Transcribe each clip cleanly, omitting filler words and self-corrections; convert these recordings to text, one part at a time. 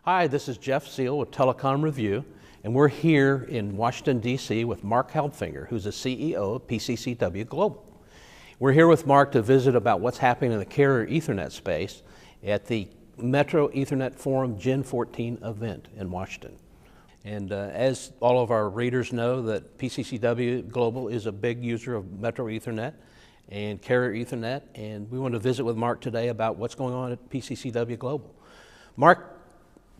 Hi, this is Jeff Seal with Telecom Review, and we're here in Washington, D.C. with Marc Halbfinger, who's the CEO of PCCW Global. We're here with Marc to visit about what's happening in the carrier Ethernet space at the Metro Ethernet Forum Gen 14 event in Washington. And as all of our readers know, that PCCW Global is a big user of Metro Ethernet and carrier Ethernet, and we want to visit with Marc today about what's going on at PCCW Global. Marc,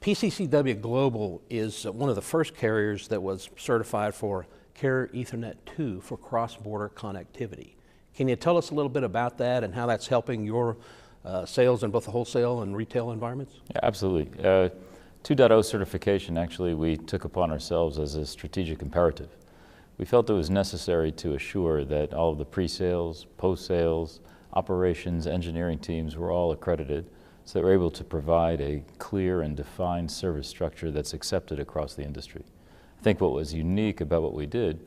PCCW Global is one of the first carriers that was certified for Carrier Ethernet 2 for cross-border connectivity. Can you tell us a little bit about that and how that's helping your sales in both the wholesale and retail environments? Yeah, absolutely. 2.0 certification actually we took upon ourselves as a strategic imperative. We felt it was necessary to assure that all of the pre-sales, post-sales, operations, engineering teams were all accredited, so that we're able to provide a clear and defined service structure that's accepted across the industry. I think what was unique about what we did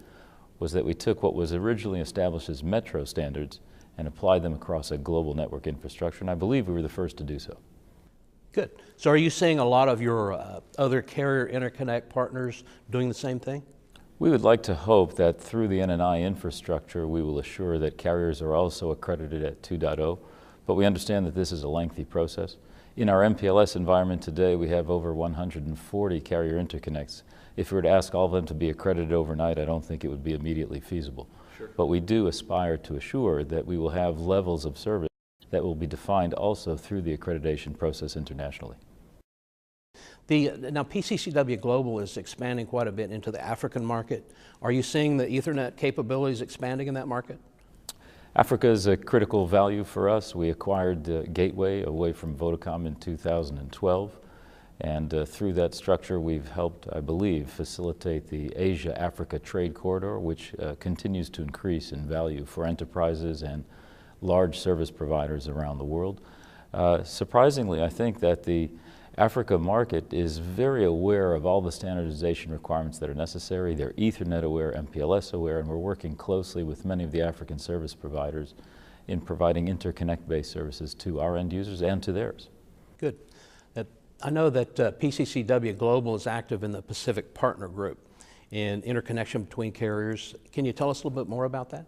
was that we took what was originally established as Metro standards and applied them across a global network infrastructure, and I believe we were the first to do so. Good. So are you seeing a lot of your other carrier interconnect partners doing the same thing? We would like to hope that through the NNI infrastructure we will assure that carriers are also accredited at 2.0. But we understand that this is a lengthy process. In our MPLS environment today, we have over 140 carrier interconnects. If we were to ask all of them to be accredited overnight, I don't think it would be immediately feasible. Sure. But we do aspire to assure that we will have levels of service that will be defined also through the accreditation process internationally. Now PCCW Global is expanding quite a bit into the African market. Are you seeing the Ethernet capabilities expanding in that market? Africa is a critical value for us. We acquired Gateway away from Vodacom in 2012, and through that structure we've helped, I believe, facilitate the Asia-Africa trade corridor, which continues to increase in value for enterprises and large service providers around the world. Surprisingly, I think that the Africa market is very aware of all the standardization requirements that are necessary. They're Ethernet aware, MPLS aware, and we're working closely with many of the African service providers in providing interconnect-based services to our end users and to theirs. Good. I know that PCCW Global is active in the Pacific Partner Group in interconnection between carriers. Can you tell us a little bit more about that?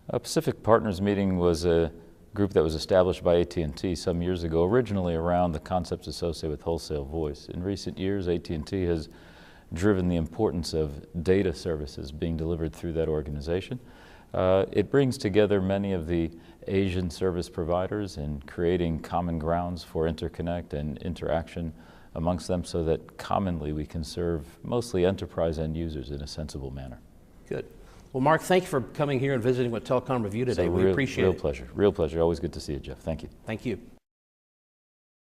A Pacific Partners meeting was a group that was established by AT&T some years ago, originally around the concepts associated with wholesale voice. In recent years, AT&T has driven the importance of data services being delivered through that organization. It brings together many of the Asian service providers in creating common grounds for interconnect and interaction amongst them so that commonly we can serve mostly enterprise end users in a sensible manner. Good. Well, Marc, thank you for coming here and visiting with Telecom Review today. We appreciate it. Real pleasure. Real pleasure. Always good to see you, Jeff. Thank you. Thank you.